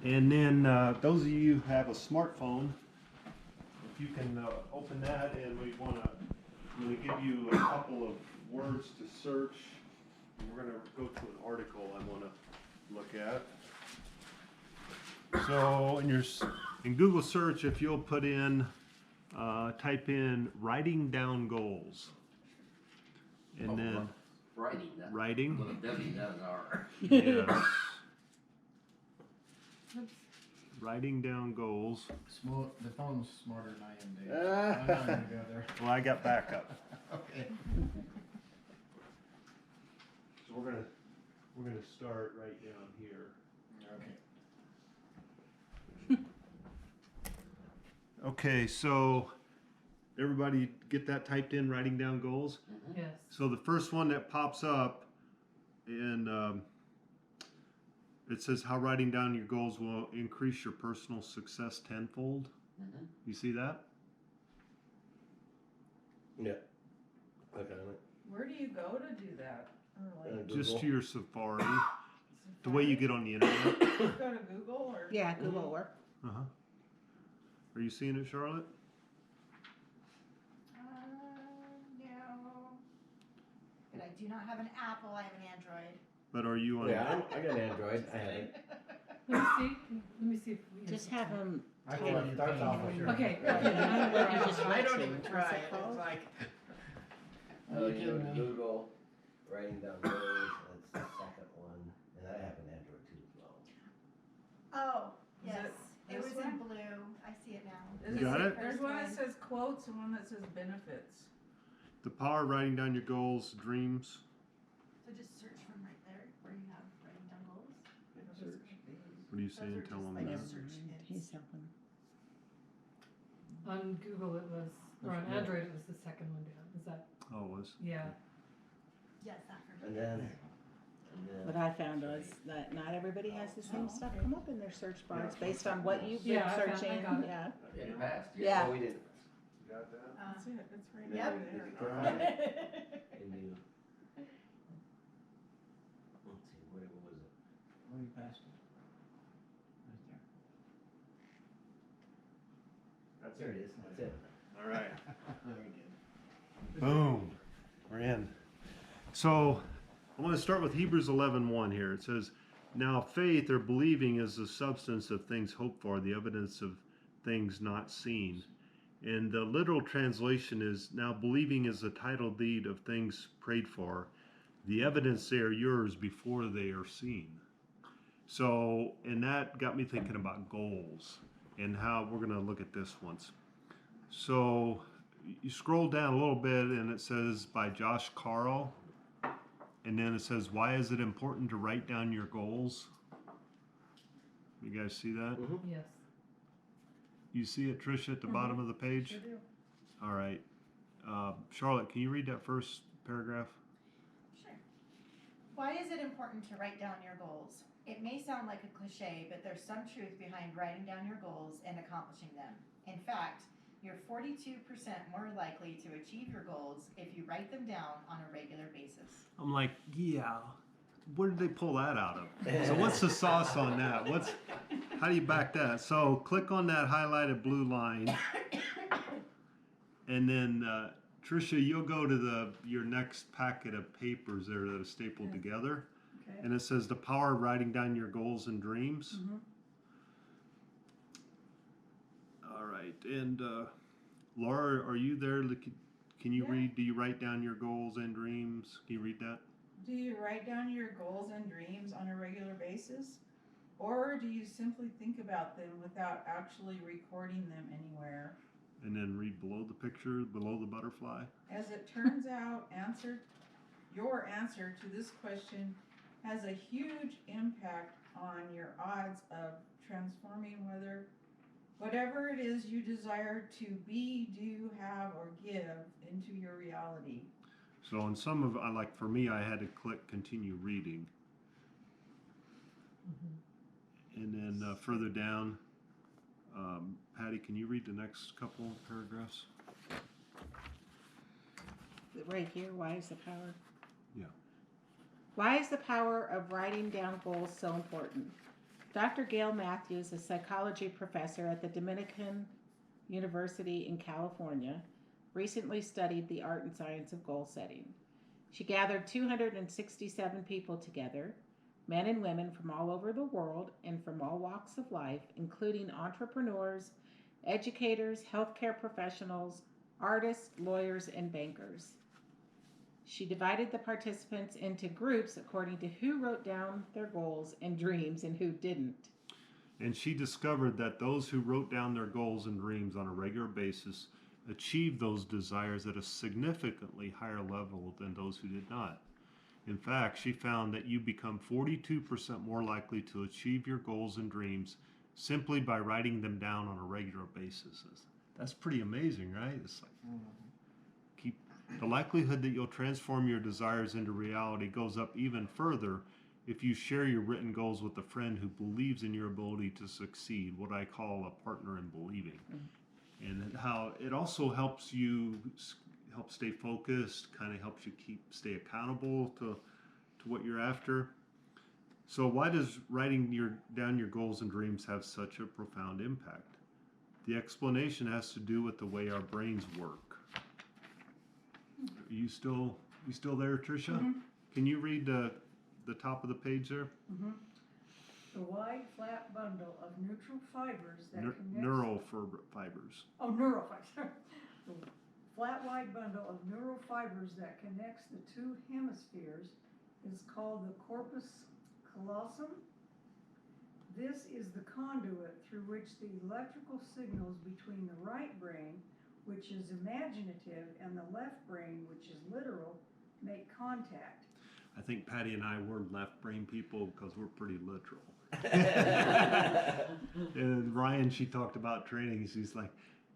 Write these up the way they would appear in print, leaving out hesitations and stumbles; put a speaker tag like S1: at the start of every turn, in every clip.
S1: And then those of you who have a smartphone, if you can open that, and I'm going to give you a couple of words to search. We're going to go to an article I want to look at. So in Google search, if you'll put in, type in writing down goals. And then
S2: writing.
S1: Writing.
S2: With a W, not an R.
S1: Yes. Writing down goals.
S3: The phone's smarter than I am, Dave. I'm not gonna go there.
S1: Well, I got backup.
S3: Okay.
S1: So we're gonna start right down here.
S3: Okay.
S1: Okay, so everybody get that typed in, writing down goals?
S2: Mm-hmm.
S4: Yes.
S1: So the first one that pops up, and it says how writing down your goals will increase your personal success tenfold.
S2: Mm-hmm.
S1: You see that?
S5: Yeah. Click on it.
S6: Where do you go to do that? Or like,
S1: Just
S5: Google.
S1: to your Safari, the way you get on the internet.
S6: go to Google or?
S7: Yeah, Google will work.
S1: Uh-huh. Are you seeing it, Charlotte?
S7: No. But I do not have an Apple, I have an Android.
S1: But are you on?
S5: Yeah, I got an Android. I have it.
S4: Let me see if we
S7: Just have them.
S3: I feel like it starts off with your.
S4: Okay.
S7: I
S3: I don't even
S7: What's
S3: try
S7: it
S3: it.
S7: called?
S3: It's like.
S5: Oh,
S3: Are you
S5: you go
S3: kidding
S5: to
S3: me?
S5: Google, writing down goals, that's the second one, and I have an Android too as well.
S7: Oh,
S6: Is
S7: yes.
S6: it
S7: It
S6: this
S7: was
S6: one?
S7: in blue. I see it now.
S1: You got it?
S6: There's one that says quotes and one that says benefits.
S1: The power of writing down your goals, dreams.
S7: So just search from right there where you have writing down goals.
S1: What are you
S7: Those
S1: saying?
S7: are
S1: Tell
S7: just
S1: them
S7: like
S1: that.
S7: search hits.
S8: helping.
S4: On Google it was, or on Android it was the second one down. Is that,
S1: Oh, it was.
S4: yeah.
S7: Yes, that for
S5: And then
S8: What I found was that not everybody has the same stuff come up in their search bars based on what you've been
S4: Yeah, I
S8: searching.
S4: got it.
S8: Yeah.
S2: In the past.
S8: Yeah.
S5: Oh, we didn't.
S1: Got that?
S6: That's it. It's right
S7: Yep.
S6: there.
S5: Did you click on it? And you. Let's see, where was it?
S3: Oh, you passed it. Right
S5: There it is. That's it.
S1: All right.
S3: there. Very good.
S1: Boom. We're in. So I want to start with Hebrews 11:1 here. It says, "Now faith or believing is the substance of things hoped for, the evidence of things not seen." And the literal translation is, "Now believing is the title deed of things prayed for, the evidence they are yours before they are seen." So, and that got me thinking about goals and how we're going to look at this once. So you scroll down a little bit and it says by Josh Carl, and then it says, "Why is it important to write down your goals?" You guys see that?
S4: Yes.
S1: You see it, Tricia, at the bottom of the page?
S6: Sure do.
S1: All right. Charlotte, can you read that first paragraph?
S7: Sure. Why is it important to write down your goals? It may sound like a cliche, but there's some truth behind writing down your goals and accomplishing them. In fact, you're 42% more likely to achieve your goals if you write them down on a regular basis.
S1: I'm like, yeah. Where did they pull that out of? So what's the sauce on that? How do you back that? So click on that highlighted blue line, and then Tricia, you'll go to your next packet of papers there that are stapled together,
S6: Okay.
S1: and it says the power of writing down your goals and dreams. All right, and Laura, are you there? Can you
S6: Yeah.
S1: read? Do you write down your goals and dreams? Can you read that?
S6: Do you write down your goals and dreams on a regular basis? Or do you simply think about them without actually recording them anywhere?
S1: And then read below the picture, below the butterfly.
S6: As it turns out, your answer to this question has a huge impact on your odds of transforming whatever it is you desire to be, do, have, or give into your reality.
S1: So on for me, I had to click continue reading. And then further down, Patty, can you read the next couple of paragraphs?
S8: Right here, why is the power?
S1: Yeah.
S8: Why is the power of writing down goals so important? Dr. Gail Matthews, a psychology professor at the Dominican University in California, recently studied the art and science of goal setting. She gathered 267 people together, men and women from all over the world and from all walks of life, including entrepreneurs, educators, healthcare professionals, artists, lawyers, and bankers. She divided the participants into groups according to who wrote down their goals and dreams and who didn't.
S1: And she discovered that those who wrote down their goals and dreams on a regular basis achieved those desires at a significantly higher level than those who did not. In fact, she found that you become 42% more likely to achieve your goals and dreams simply by writing them down on a regular basis. That's pretty amazing, right? It's like the likelihood that you'll transform your desires into reality goes up even further if you share your written goals with a friend who believes in your ability to succeed, what I call a partner in believing. And how it also helps you stay focused, kind of helps you stay accountable to what you're after. So why does writing down your goals and dreams have such a profound impact? The explanation has to do with the way our brains work. Are you still there, Tricia?
S9: Mhm.
S1: Can you read the top of the page there?
S9: The wide, flat bundle of neutral fibers that connects...
S1: Neural fibers.
S9: Oh, neural fibers. The flat, wide bundle of neural fibers that connects the two hemispheres is called the corpus callosum. This is the conduit through which the electrical signals between the right brain, which is imaginative, and the left brain, which is literal, make contact.
S1: I think Patty and I were left brain people because we're pretty literal. And Ryan, she talked about training.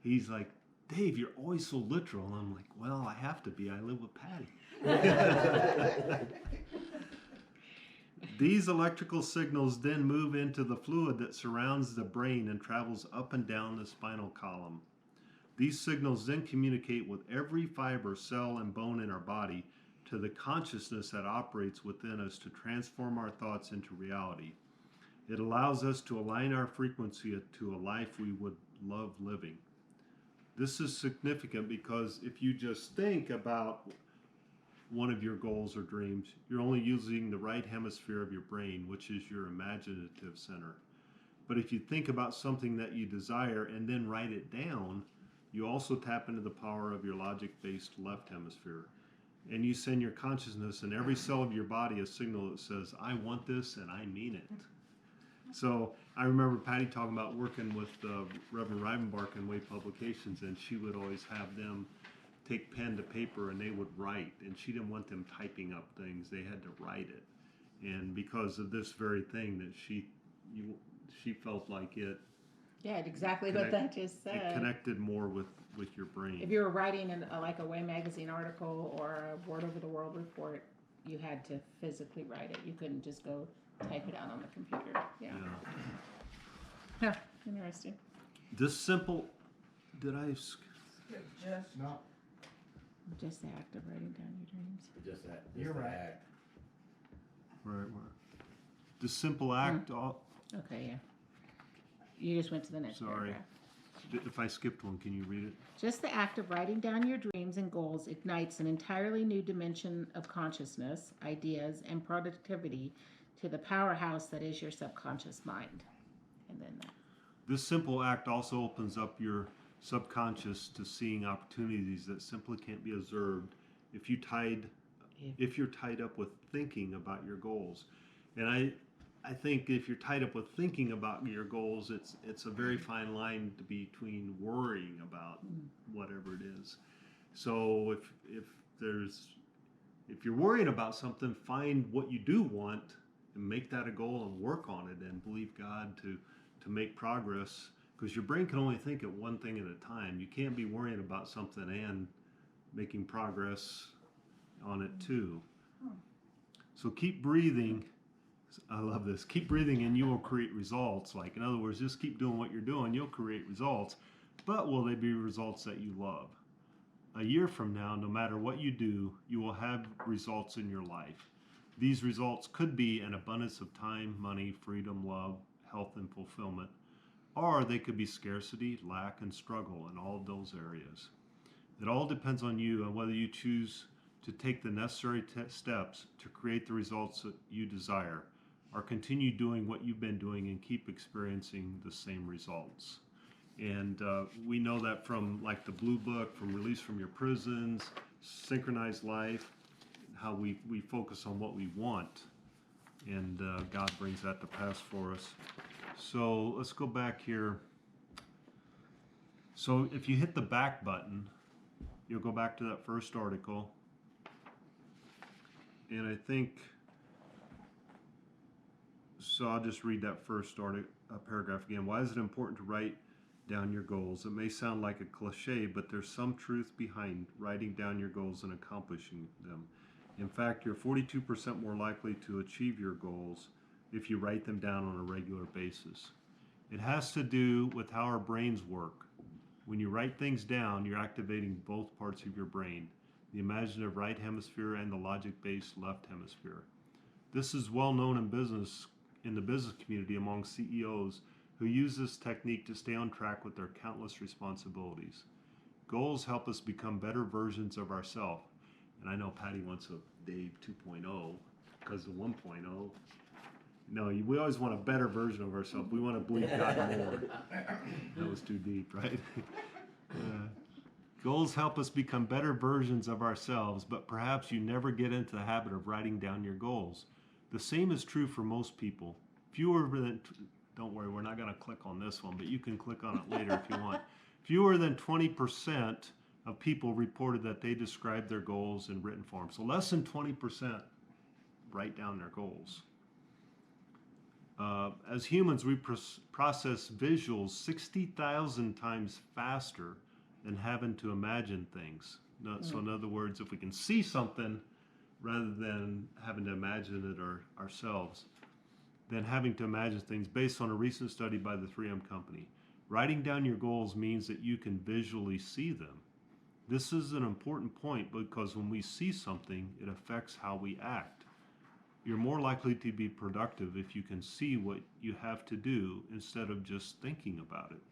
S1: He's like, Dave, you're always so literal. And I'm like, well, I have to be. I live with Patty. These electrical signals then move into the fluid that surrounds the brain and travels up and down the spinal column. These signals then communicate with every fiber, cell, and bone in our body to the consciousness that operates within us to transform our thoughts into reality. It allows us to align our frequency to a life we would love living. This is significant because if you just think about one of your goals or dreams, you're only using the right hemisphere of your brain, which is your imaginative center. But if you think about something that you desire and then write it down, you also tap into the power of your logic-based left hemisphere. And you send your consciousness in every cell of your body a signal that says, I want this and I mean it. So I remember Patty talking about working with Reverend Rivenbark in Way Publications, and she would always have them take pen to paper and they would write. And she didn't want them typing up things. They had to write it. And because of this very thing that she felt like it
S8: Yeah, exactly what that just said.
S1: it connected more with your brain.
S8: If you were writing like a Way magazine article or a Word Over the World report, you had to physically write it. You couldn't just go type it out on the computer. Yeah. Huh, interesting.
S1: This simple, did I?
S6: Just
S3: No,
S8: Just the act of writing down your dreams.
S5: Just that.
S3: You're right.
S5: Act.
S1: Right. The simple act.
S8: Okay, yeah. You just went to the next
S1: Sorry.
S8: paragraph.
S1: If I skipped one, can you read it?
S8: Just the act of writing down your dreams and goals ignites an entirely new dimension of consciousness, ideas, and productivity to the powerhouse that is your subconscious mind. And then
S1: This simple act also opens up your subconscious to seeing opportunities that simply can't be observed if you're tied up with thinking about your goals. And I think if you're tied up with thinking about your goals, it's a very fine line between worrying about whatever it is. So if you're worrying about something, find what you do want and make that a goal and work on it and believe God to make progress, because your brain can only think at one thing at a time. You can't be worrying about something and making progress on it too. So keep breathing. I love this. Keep breathing and you will create results. Like, in other words, just keep doing what you're doing. You'll create results. But will they be results that you love? A year from now, no matter what you do, you will have results in your life. These results could be an abundance of time, money, freedom, love, health, and fulfillment. Or they could be scarcity, lack, and struggle in all of those areas. It all depends on you and whether you choose to take the necessary steps to create the results that you desire, or continue doing what you've been doing and keep experiencing the same results. And we know that from like the Blue Book, from Release from Your Prisons, Synchronized Life, how we focus on what we want, and God brings that to pass for us. So let's go back here. So if you hit the back button, you'll go back to that first article. And I think, so I'll just read that first paragraph again. Why is it important to write down your goals? It may sound like a cliche, but there's some truth behind writing down your goals and accomplishing them. In fact, you're 42% more likely to achieve your goals if you write them down on a regular basis. It has to do with how our brains work. When you write things down, you're activating both parts of your brain, the imaginative right hemisphere and the logic-based left hemisphere. This is well known in the business community among CEOs who use this technique to stay on track with their countless responsibilities. Goals help us become better versions of ourselves. And I know Patty wants a Dave 2.0 because the 1.0. No, we always want a better version of ourselves. We want to believe God more. That was too deep, right? Goals help us become better versions of ourselves, but perhaps you never get into the habit of writing down your goals. The same is true for most people. Don't worry, we're not going to click on this one, but you can click on it later if you want. Fewer than 20% of people reported that they described their goals in written form. So less than 20% write down their goals. As humans, we process visuals 60,000 times faster than having to imagine things. So in other words, if we can see something rather than having to imagine it ourselves, then having to imagine things, based on a recent study by the 3M Company. Writing down your goals means that you can visually see them. This is an important point because when we see something, it affects how we act. You're more likely to be productive if you can see what you have to do instead of just thinking about it.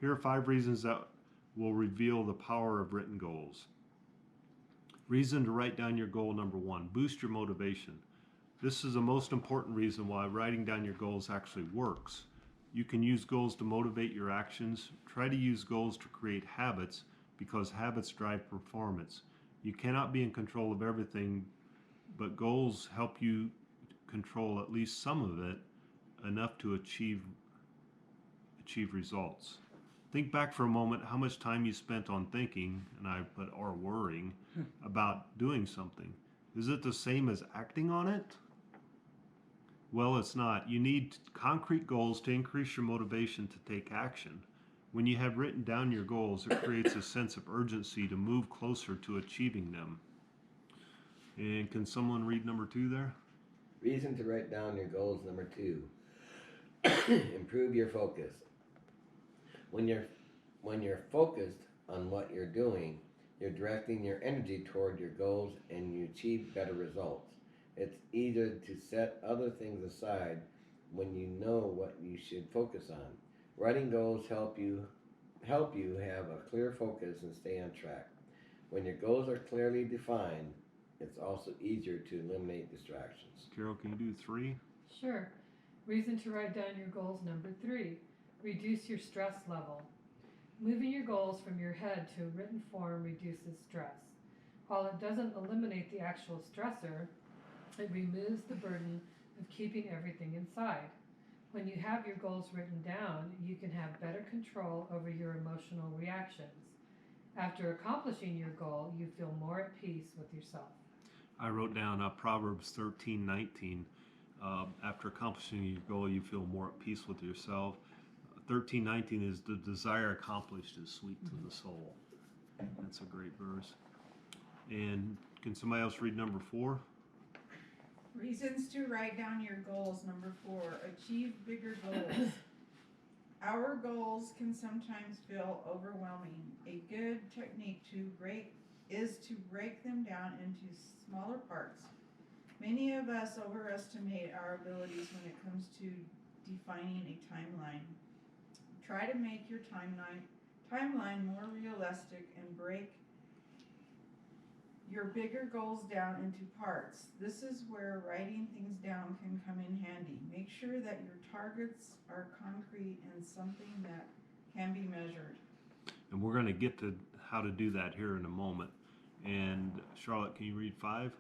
S1: Here are 5 reasons that will reveal the power of written goals. Reason to write down your goal number 1, boost your motivation. This is the most important reason why writing down your goals actually works. You can use goals to motivate your actions. Try to use goals to create habits because habits drive performance. You cannot be in control of everything, but goals help you control at least some of it enough to achieve results. Think back for a moment how much time you spent on thinking, and I put or worrying, about doing something. Is it the same as acting on it? Well, it's not. You need concrete goals to increase your motivation to take action. When you have written down your goals, it creates a sense of urgency to move closer to achieving them. And can someone read number 2 there?
S5: Reason to write down your goals number 2. Improve your focus. When you're focused on what you're doing, you're directing your energy toward your goals and you achieve better results. It's easier to set other things aside when you know what you should focus on. Writing goals help you have a clear focus and stay on track. When your goals are clearly defined, it's also easier to eliminate distractions.
S1: Carol, can you do 3?
S4: Sure. Reason to write down your goals number 3, reduce your stress level. Moving your goals from your head to a written form reduces stress. While it doesn't eliminate the actual stressor, it removes the burden of keeping everything inside. When you have your goals written down, you can have better control over your emotional reactions. After accomplishing your goal, you feel more at peace with yourself.
S1: I wrote down Proverbs 13:19. After accomplishing your goal, you feel more at peace with yourself. 13:19 is the desire accomplished is sweet to the soul. That's a great verse. And can somebody else read number 4?
S6: Reasons to write down your goals number 4, achieve bigger goals. Our goals can sometimes feel overwhelming. A good technique is to break them down into smaller parts. Many of us overestimate our abilities when it comes to defining a timeline. Try to make your timeline more realistic and break your bigger goals down into parts. This is where writing things down can come in handy. Make sure that your targets are concrete and something that can be measured.
S1: And we're going to get to how to do that here in a moment. And Charlotte, can you read 5?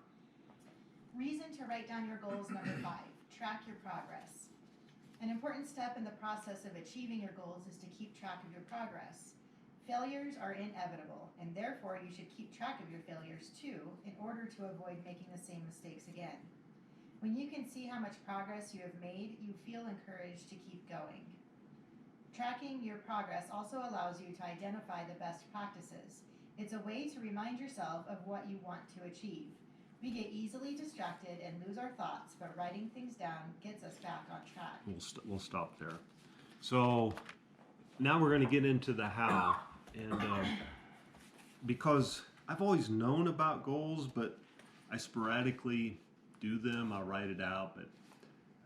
S7: Reason to write down your goals number 5. Track your progress. An important step in the process of achieving your goals is to keep track of your progress. Failures are inevitable, and therefore you should keep track of your failures too, in order to avoid making the same mistakes again. When you can see how much progress you have made, you feel encouraged to keep going. Tracking your progress also allows you to identify the best practices. It's a way to remind yourself of what you want to achieve. We get easily distracted and lose our thoughts, but writing things down gets us back on track.
S1: We'll stop there. So now we're going to get into the how. And because I've always known about goals, but I sporadically do them. I write it out, but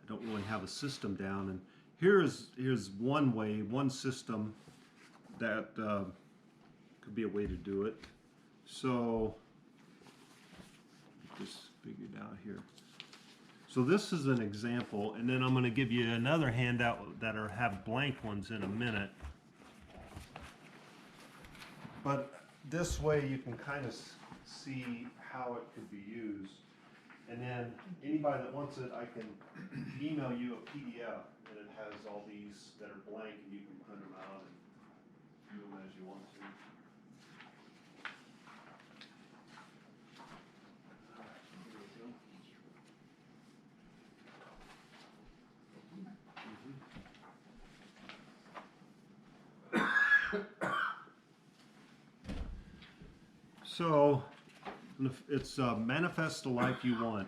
S1: I don't really have a system down. And here's one way, one system that could be a way to do it. So just figured out here. So this is an example, and then I'm going to give you another handout that have blank ones in a minute. But this way you can kind of see how it could be used. And then anybody that wants it, I can email you a PDF, and it has all these that are blank, and you can print them out and do them as you want to. So it's manifest the life you want.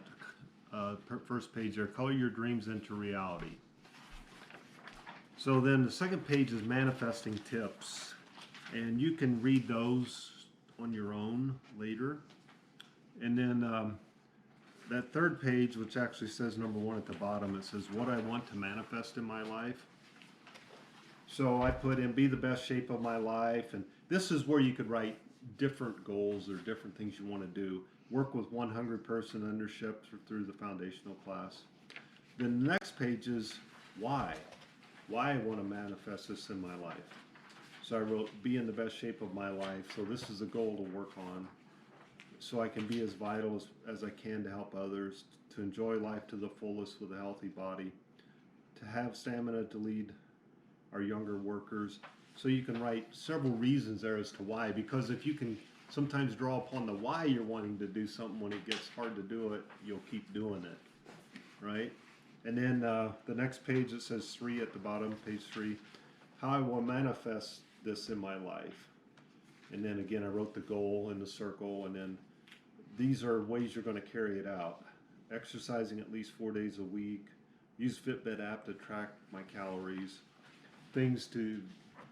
S1: First page there, color your dreams into reality. So then the second page is manifesting tips, and you can read those on your own later. And then that third page, which actually says number 1 at the bottom, it says what I want to manifest in my life. So I put in be the best shape of my life, and this is where you could write different goals or different things you want to do. Work with one hungry person under SHIP through the foundational class. Then the next page is why. Why I want to manifest this in my life. So I wrote be in the best shape of my life. So this is a goal to work on. So I can be as vital as I can to help others, to enjoy life to the fullest with a healthy body, to have stamina to lead our younger workers. So you can write several reasons there as to why, because if you can sometimes draw upon the why you're wanting to do something, when it gets hard to do it, you'll keep doing it, right? And then the next page, it says 3 at the bottom, page 3, how I will manifest this in my life. And then again, I wrote the goal in the circle, and then these are ways you're going to carry it out. Exercising at least 4 days a week, use Fitbit app to track my calories, things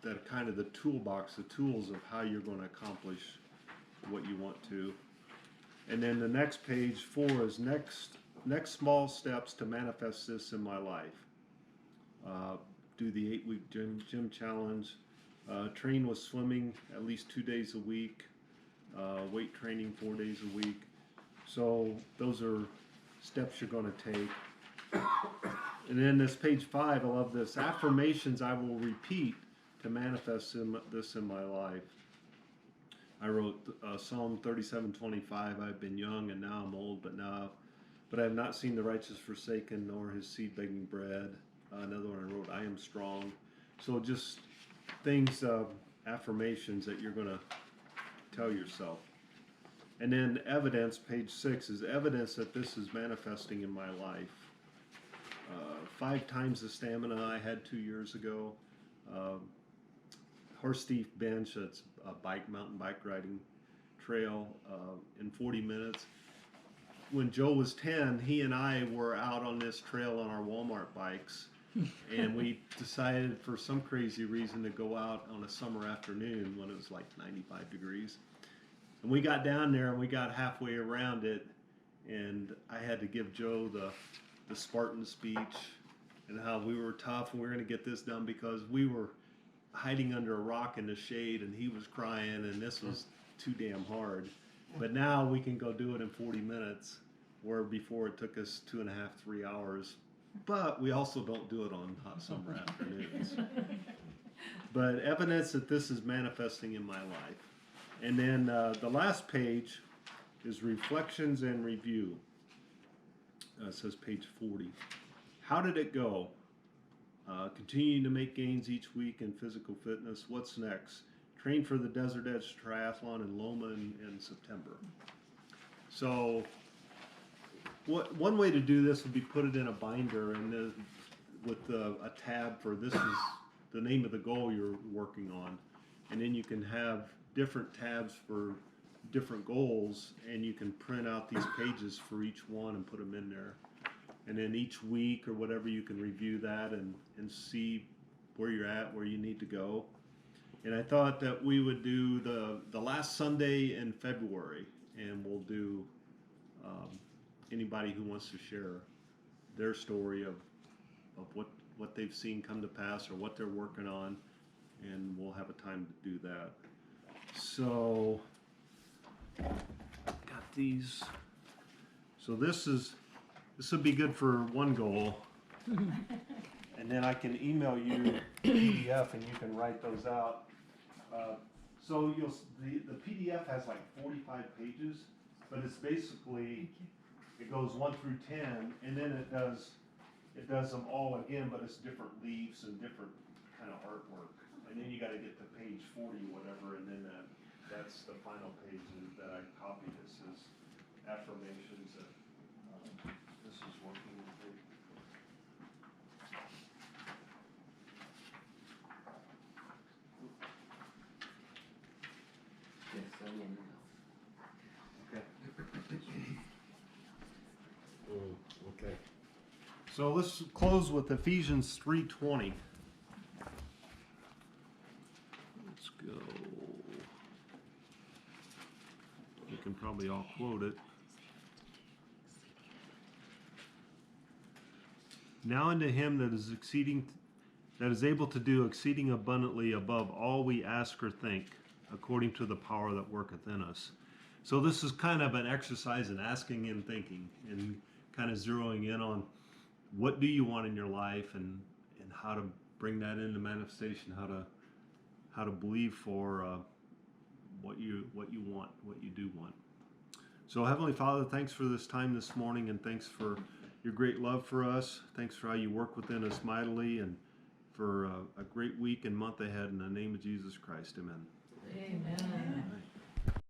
S1: that are kind of the toolbox, the tools of how you're going to accomplish what you want to. And then the next page 4 is next small steps to manifest this in my life. Do the 8-week gym challenge, train with swimming at least 2 days a week, weight training 4 days a week. So those are steps you're going to take. And then this page 5, I love this. Affirmations I will repeat to manifest this in my life. I wrote Psalm 37:25. I've been young and now I'm old, but I have not seen the righteous forsaken nor his seed begging bread. Another one I wrote, I am strong. So just things, affirmations that you're going to tell yourself. And then evidence, page 6, is evidence that this is manifesting in my life. 5 times the stamina I had 2 years ago. Horse thief bench, that's a mountain bike riding trail in 40 minutes. When Joe was 10, he and I were out on this trail on our Walmart bikes, and we decided for some crazy reason to go out on a summer afternoon when it was like 95 degrees. And we got down there and we got halfway around it, and I had to give Joe the Spartan speech, and how we were tough and we were going to get this done because we were hiding under a rock in the shade and he was crying and this was too damn hard. But now we can go do it in 40 minutes, where before it took us 2.5, 3 hours. But we also don't do it on hot summer afternoons. But evidence that this is manifesting in my life. And then the last page is reflections and review. It says page 40. How did it go? Continuing to make gains each week in physical fitness. What's next? Train for the Desert Edge Triathlon in Loma in September. So one way to do this would be put it in a binder and with a tab for this is the name of the goal you're working on. And then you can have different tabs for different goals, and you can print out these pages for each one and put them in there. And then each week or whatever, you can review that and see where you're at, where you need to go. And I thought that we would do the last Sunday in February, and we'll do anybody who wants to share their story of what they've seen come to pass or what they're working on, and we'll have a time to do that. So, got these. So this would be good for one goal, and then I can email you PDF and you can write those out. So the PDF has like 45 pages, but it's basically, it goes 1 through 10, and then it does them all again, but it's different leaves and different kind of artwork. And then you got to get to page 40 or whatever, and then that's the final page that I copied. It says affirmations that this is working.
S2: Just so you know.
S5: Okay.
S1: So let's close with Ephesians 3:20. Let's go. You can probably all quote it. Now unto him that is able to do exceeding abundantly above all we ask or think, according to the power that worketh in us. So this is kind of an exercise in asking and thinking and kind of zeroing in on what do you want in your life and how to bring that into manifestation, how to believe for what you want, what you do want. So Heavenly Father, thanks for this time this morning, and thanks for your great love for us. Thanks for how you work within us mightily, and for a great week and month ahead. In the name of Jesus Christ, amen.
S4: Amen.